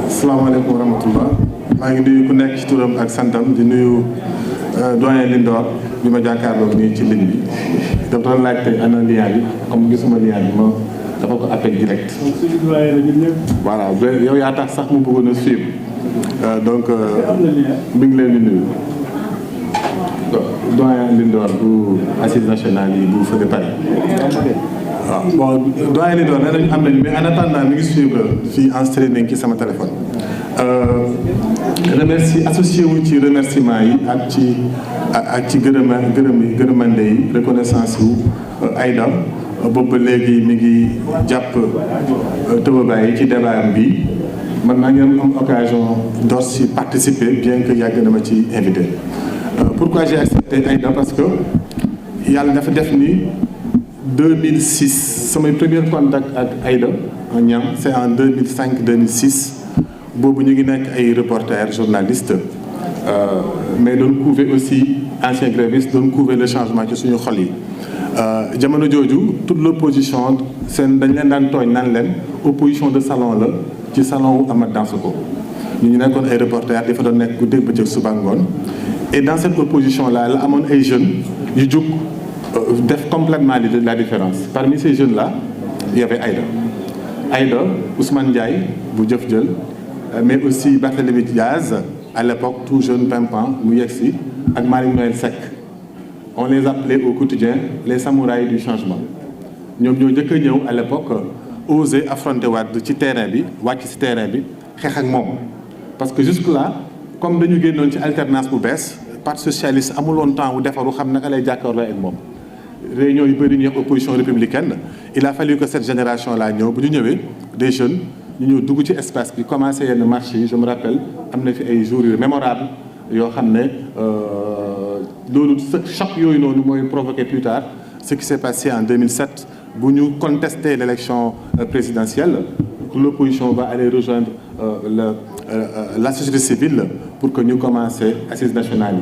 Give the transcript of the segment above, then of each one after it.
asalaamaaleykum wa rahmatullah maa ngi nuyu ku nekk ci turam ak santam di nuyu doyen Lindor bi ma jàkkaarloo nii ci ligne bi dafa doon laajte ana lien bi comme gisuma lien bi ma dafa ko appel direct. voilà yow yaa tax sax mu bëggoon a suivre donc mi ngi leen di nuyu doyen Lindor bu assise nationale yi bu Feu Paris. waaw bon doyen Lindor nee nañu am nañu mais en attendant mi ngi suivre fii en streaming ci sama téléphone. remercie associé wu ci remerciement yi ak ci gërëmande yi reconnaissance wu Aïda boobu ba léegi mi ngi jàpp tëbabaay yi ci débat bi man maa ngi am occasion door si participer bien que yàgg na ma ci invité. Pourquoi j'ai accepté Aïda parce que yàlla dafa def ni 2006 samay premier contact ak Aïda Niang c'est en 2005-2006 boobu ñu ngi nekk ay reporter journaliste mais doon couver aussi ancien gréviste doon couver le changement ci suñu xol yi jamono jooju toute l'opposition seen dañ leen daan tooñ naan leen opposition de salon la ci salon wu Amath Dansokho ñu nekkoon ay reporter dafa doon nekk guddeeg bëccëg suba ngoon et dans cette opposition là la amoon ay jeunes yu jug def complètement la différence parmi ces jeunes là il y avait Aïda Ousmane Ndiaye bu jëf jël mais aussi Barthélémy Diaz à l'époque tout jeune pimpant mu yegsi ak Malick Noël Seck on les appelait au quotidien les samouraïs du changement ñoom ñoo njëkk a ñëw à l'époque oser affronter Wade ci terrain bi wàcc ci terrain bi xeex ak moom parce que jusque là comme dañu génnoon ci alternance bu bees parti socialiste amuloon temps wu defaru xam naka lay jàkkaarloo ak moom réunion yu bëri ñu wax opposition républicaine il a fallu que cette génération là ñëw bu ñu ñëwee des jeunes ñu ñëw dugg ci espace bi commencé yenn marché yi je me rappelle am na fi ay jours yu mémorables yoo xam ne loolu choc yooyu noonu mooy provoqué plus tard ce qui s'est passé en 2007 bu ñu contester l'élection présidentielle l'opposition va aller rejoindre la société civile pour que ñu commencer assises nationales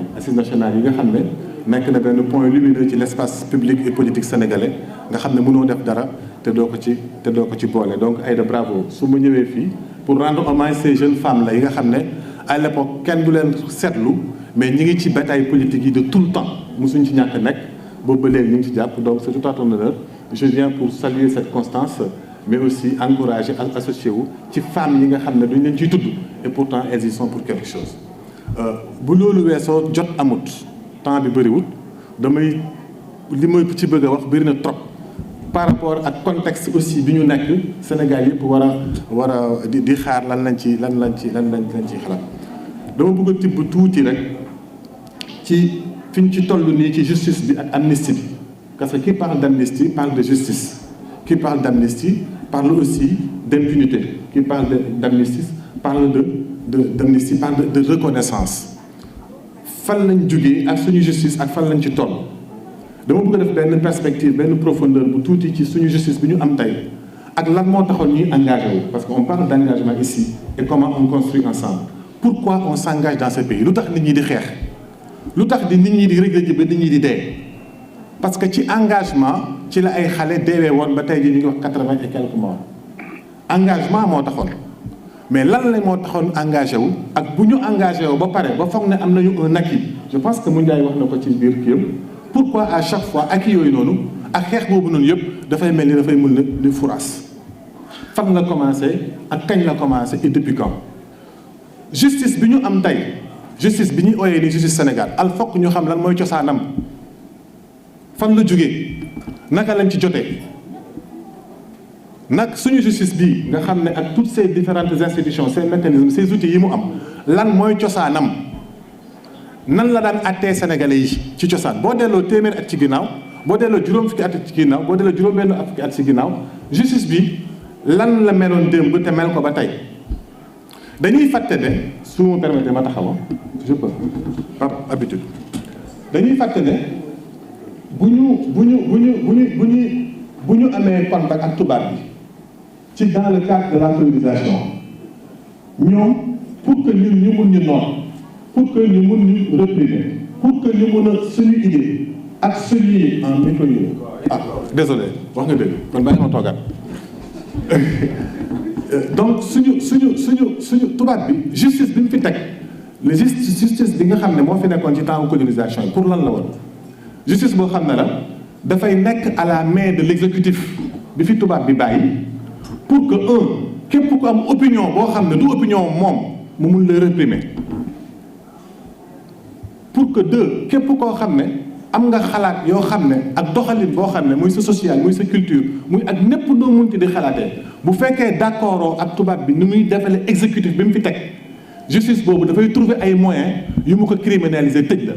yi nga xam ne nekk na benn point lumineux ci l'espace public et politique sénégalais nga xam ne mënoo def dara te doo ko ci boole donc Aïda bravo su ma ñëwee fii pour rendre hommage ces jeunes femmes là yi nga xam ne à l'époque kenn du leen seetlu mais ñi ngi ci bataille politique yi de tout le temps mosuñ ci ñàkk nekk boobu ba léegi ñu ngi ci jàpp donc c'est tout à ton honneur je viens pour saluer cette constance mais aussi encourager ak associé wu ci femmes yi nga xam ne duñ leen ciy tudd et pourtant elles y sont pour quelque chose bu loolu weesoo jot amut temps bi bëriwut damay li ma ci bëgg a wax bëri na trop par rapport ak contexte aussi bi ñu nekk Sénégal yëpp war a di xaar lan lañ ci xalaat dama bëgg a tibb tuuti rek ci fi ñu ci toll nii ci justice bi ak amnistie bi parce que qui parle d'amnistie parle de justice qui parle d'amnistie parle aussi d'impunité qui parle d'amnistie parle d'amnistie parle de reconnaissance fan lañ jógee ak suñu justice ak fan lañ ci toll dama bëgg a def benn perspective benn profondeur bu tuuti ci suñu justice bi ñu am tey ak lan moo taxoon ñuy engagé wu parce que on parle d'engagement ici et comment on construit ensemble pourquoi on s'engage dans ce pays lu tax nit ñi di xeex lu tax di nit ñi di rëgg ji ba nit ñi di dee parce que ci engagement ci la ay xale deewee woon ba tey ji ñu ngi wax 80 et quelques morts engagement moo taxoon mais lan la moo taxoon engagé wu ak bu ñu engagé wu ba pare ba foog ne am nañu un acquis je pense que mu Ndiaye wax na ko ci biir kii yëpp pourquoi à chaque fois acquis yooyu noonu ak xeex boobu noonu yëpp dafay mel ni dafay mën na li furaas fan la commencé ak kañ la commencé et depuis quand justice bi ñu am tey justice bi ñuy ooyee ni justice Sénégal al fokk ñu xam lan mooy cosaanam fan la jógee naka lañ ci jotee nag suñu justice bii nga xam ne ak toutes ces différentes institutions ces mécanismes ces outils yi mu am lan mooy cosaanam nan la daan attee sénégalais yi ci cosaan boo delloo téeméer at ci ginnaaw boo delloo juróom fukki at ci ginnaaw boo delloo juróom benn fukki at ci ginnaaw justice bi lan la meloon démb te mel ko ba tey dañuy fàtte ne su ma permettez ma taxawa je peux par habitude dañuy fàtte ne bu ñu amee contact ak tubaab bi ci dans le cadre de la colonisation ñoom pour que ñun ñu mun ñu noon pour que ñu mun ñu réprimer pour que ñu mun a suñu idée ak suñuy en météo désolé wax nga dëgg kon bàyyi ma toogaat donc suñu tubaab bi justice bi mu fi teg le justice bi nga xam ne moo fi nekkoon ci temps colonisation pour lan la woon justice boo xam ne la dafay nekk à la main de l'exécutif bi fi tubaab bi bàyyi pour que képp ku am opinion boo xam ne du opinion moom mu mun la réprimer pour que deux képp koo xam ne am nga xalaat yoo xam ne ak doxalin boo xam ne muy sa social muy sa culture muy ak népp noo munti di xalaatee bu fekkee d'accord ak tubaab bi ni muy defalee exécutif bi mu fi teg justice boobu dafay trouver ay moyens yu mu ko criminaliser tëj la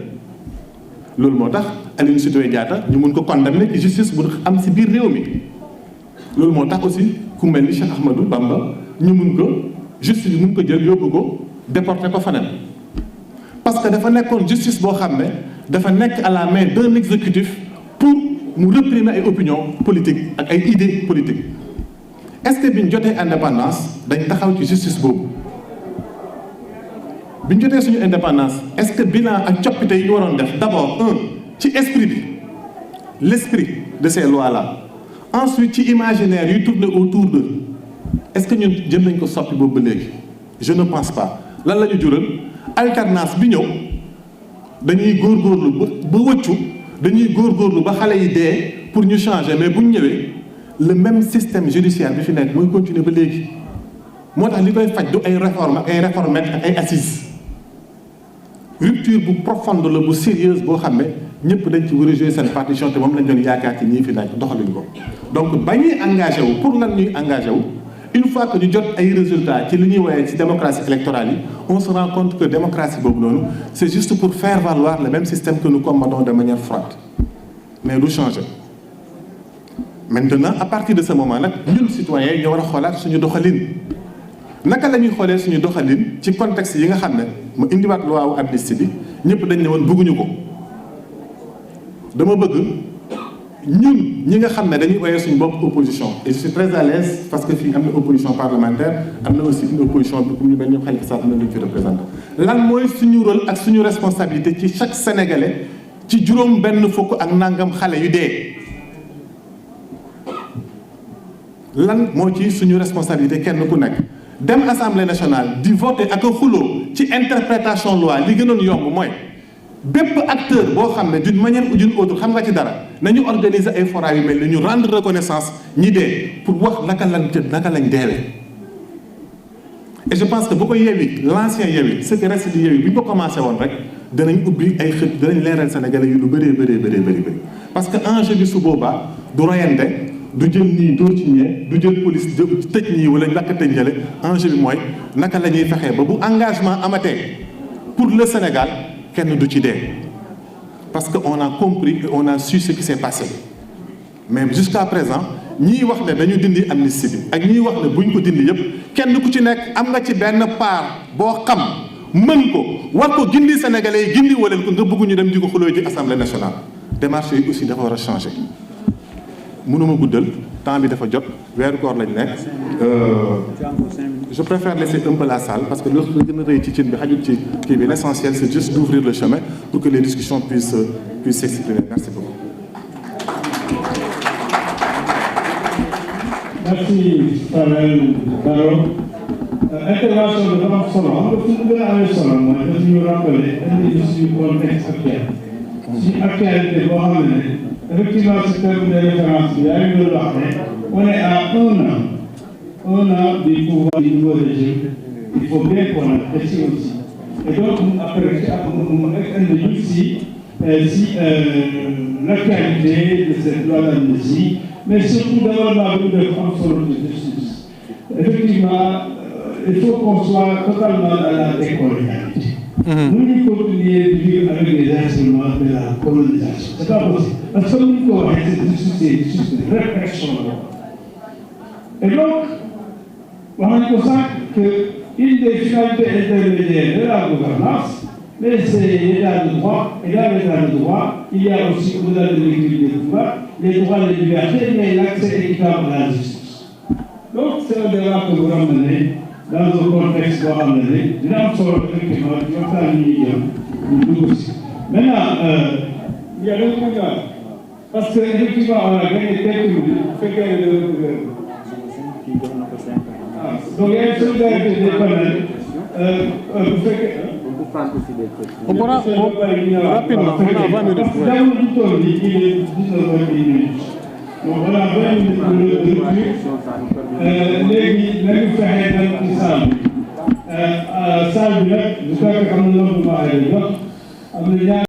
loolu moo tax Aline Sitoé Diatta ñu mun ko condamner ci justice bu am si biir réew mi loolu moo tax aussi ku mel ni Cheikh Ahmadou Bamba ñu mun ko justice bi mun ko jël yóbbu ko déporter ko faneen parce que dafa nekkoon justice boo xam ne dafa nekk à la main d'un exécutif pour mu réprimer ay opinions politiques ak ay idées politiques est-ce que bi ñu jotee indépendance dañ taxaw ci justice boobu bi ñu jotee suñu indépendance est-ce que bilan ak coppite yi ñu waroon def d'abord ci esprit bi l'esprit de ces lois-là ensuite ci imaginaire yu tourne autour de est-ce que ñun jëm nañ ko soppi boobu ba léegi je ne pense pas lan la ñu jural alternance bi ñëw dañuy góorgóorlu ba wëccu dañuy góorgóorlu ba xale yi dee pour ñu changer mais bu ñu ñëwee le même système judiciaire bi fi nekk mooy continuer ba léegi moo tax li koy faj du ay réforme ak ay réformettes ak ay assises rupture bu profonde la bu sérieuse boo xam ne ñëpp dañ ci war a jouer seen partition te moom lañ doon yaakaar ci ñii fi nekk doxaluñ ko donc ba ñuy engagé wu pour lan ñuy engagé wu une fois que ñu jot ay résultats ci li ñuy woowee ci démocratie électorale yi on se rend compte que démocratie boobu noonu c'est juste pour faire valoir le même système que nous combattons de manière froide mais du changer maintenant à partir de ce moment nag ñun citoyens ñoo war a xoolaat suñu doxalin naka la ñuy xoolee suñu doxalin ci contexte yi nga xam ne ma indiwaat loi wu amnistie bi ñëpp dañ ne woon bëgguñu ko dama bëgg ñun ñi nga xam ne dañuy woyee suñu bopp opposition et je suis très à l'aise parce que fii am na opposition parlementaire am na aussi une opposition bi comme ñu mel ñoom Khalifa Sall am na lu ñu fi représenté lan mooy suñu rôle ak suñu responsabilité ci chaque sénégalais ci juróom benn fukk ak nangam xale yu dee lan moo ci suñu responsabilité kenn ku nekk dem assemblée nationale di voter ak a xuloo ci interprétation loi li gënoon yomb mooy bépp acteur boo xam ne d'une manière ou d'une autre xam nga ci dara nañu organiser ay foraay yu mel ni ñu rendre reconnaissance ñi dee pour wax naka lañ deewee et je pense que bu ko Yewwi l'ancien Yewwi ce qui reste di Yewwi bu ñu ko commencé woon rek danañ ubbi ay xët danañ leeral Sénégalais yu lu bëree parce que enjeu bi su boobaa du royante du jël nii dóor ci ñee du jël police tëj ñii wala lakk tëj ñële enjeu bi mooy naka la ñuy fexee ba bu engagement amatee pour le Sénégal kenn du ci dee parce que on a compris et on a su ce qui s'est passé mais jusqu'à présent ñii wax ne dañu dindi amnistie bi ak ñii wax ne buñ ko dindi yëpp kenn ku ci nekk am nga ci benn part boo xam mën ko war ko gindi Sénégalais yi gindi waleen ko nga bëgg ñu dem di ko xuloo ci Assemblée nationale démarche yi aussi dafa war a changer mënuma guddal temps bi dafa jot weeru koor lañ nekk je préfère laisser un peu la salle parce que loolu la gën a rëy ci cin bi xajul ci kii bi l'essentiel c'est juste d'ouvrir le chemin pour que les discussions puissent s'exprimer. Merci beaucoup. Merci Pavel Baro. Intervention bi dafa am solo xam nga fu mu gën a amee solo mooy daf ñu rappeler indi suñu contexte actuel. suñu actualité boo xam ne effectivement ce terme de référence bi yaa ngi doon wax ne on est à un an du pouvoir du nouveau régime. Il faut bien qu'on apprécie aussi. Et donc, après, l'actualité de cette loi d'amnistie, mais surtout d'avoir la vue de France sur de justice. Effectivement, il faut qu'on soit totalement dans la décolonialité. Nous nous continuons de vivre avec les instruments de la colonisation. C'est pas possible. Parce que nous avons c'est juste une réflexion. Et donc, on a consacré qu'une des finalités intermédiaires de la gouvernance, mais c'est l'état de droit, et dans l'état de droit, il y a aussi au-delà de l'équilibre des pouvoirs, les droits et les libertés, mais l'accès équitable à la justice. Donc c'est un débat que vous ramenez dans un contexte que vous ramenez, dans ce effectivement, qui va faire une aussi. Maintenant, il y a d'autres cas, parce qu'effectivement, on a gagné quelques minutes, fait gagner le gouvernement. donc il y a une solidarité des panels. Bu fekkee. On pourra rapidement, on a 20 minutes. Parce que jamono ji toll nii il est 19h10. Donc on a 20 minutes pour le retour. Léegi nañu fexe nag ci salle bi. Salle bi nag je crois que am na